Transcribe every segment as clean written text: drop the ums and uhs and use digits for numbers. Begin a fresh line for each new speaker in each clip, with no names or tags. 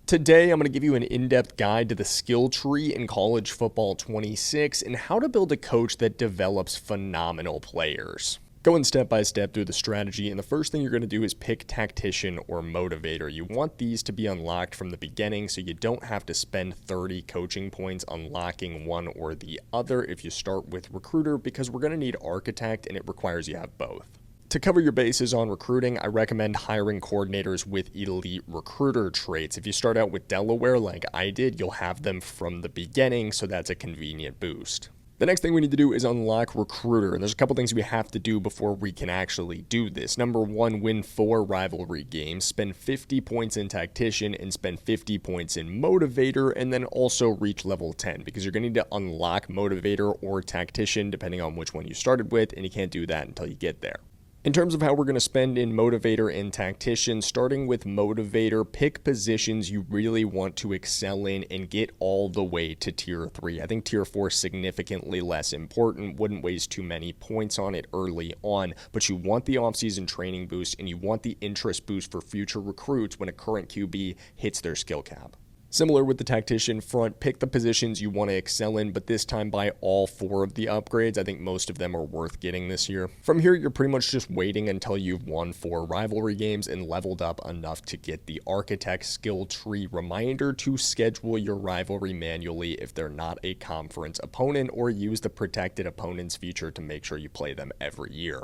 Today, I'm going to give you an in-depth guide to the skill tree in college football 26 and how to build a coach that develops phenomenal players. Going step by step through the strategy, and the first thing you're going to do is pick tactician or motivator. You want these to be unlocked from the beginning so you don't have to spend 30 coaching points unlocking one or the other if you start with recruiter, because we're going to need architect and it requires you have both. To cover your bases on recruiting, I recommend hiring coordinators with elite recruiter traits. If you start out with Delaware like I did, you'll have them from the beginning, so that's a convenient boost. The next thing we need to do is unlock recruiter, and there's a couple things we have to do before we can actually do this. Number one, win 4 rivalry games, spend 50 points in tactician, and spend 50 points in motivator, and then also reach level 10, because you're going to need to unlock motivator or tactician depending on which one you started with, and you can't do that until you get there. In terms of how we're going to spend in motivator and tactician, starting with motivator, pick positions you really want to excel in and get all the way to tier 3. I think tier 4 is significantly less important, wouldn't waste too many points on it early on, but you want the offseason training boost and you want the interest boost for future recruits when a current QB hits their skill cap. Similar with the tactician front, pick the positions you want to excel in, but this time buy all 4 of the upgrades. I think most of them are worth getting this year. From here, you're pretty much just waiting until you've won 4 rivalry games and leveled up enough to get the architect skill tree reminder to schedule your rivalry manually if they're not a conference opponent, or use the protected opponents feature to make sure you play them every year.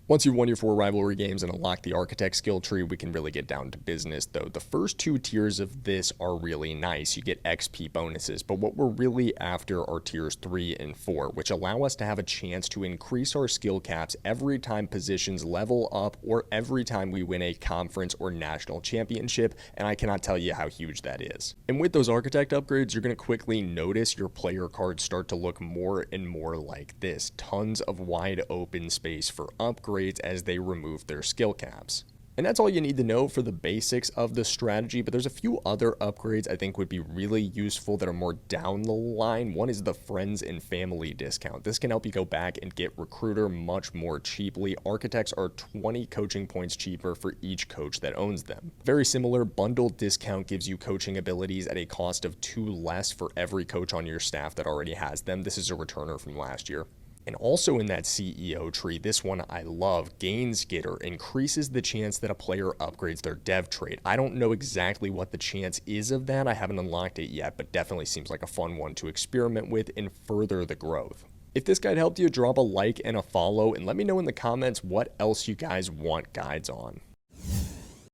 Once you've won your 4 rivalry games and unlocked the architect skill tree, we can really get down to business, though. The first 2 tiers of this are really nice. You get XP bonuses, but what we're really after are tiers 3 and 4, which allow us to have a chance to increase our skill caps every time positions level up or every time we win a conference or national championship, and I cannot tell you how huge that is. And with those architect upgrades, you're going to quickly notice your player cards start to look more and more like this. Tons of wide open space for upgrades as they remove their skill caps. And that's all you need to know for the basics of the strategy, but there's a few other upgrades I think would be really useful that are more down the line. One is the friends and family discount. This can help you go back and get recruiter much more cheaply. Architects are 20 coaching points cheaper for each coach that owns them. Very similar, bundle discount gives you coaching abilities at a cost of 2 less for every coach on your staff that already has them. This is a returner from last year. And also in that CEO tree, this one I love, Gains Getter, increases the chance that a player upgrades their dev trait. I don't know exactly what the chance is of that. I haven't unlocked it yet, but definitely seems like a fun one to experiment with and further the growth. If this guide helped you, drop a like and a follow, and let me know in the comments what else you guys want guides on.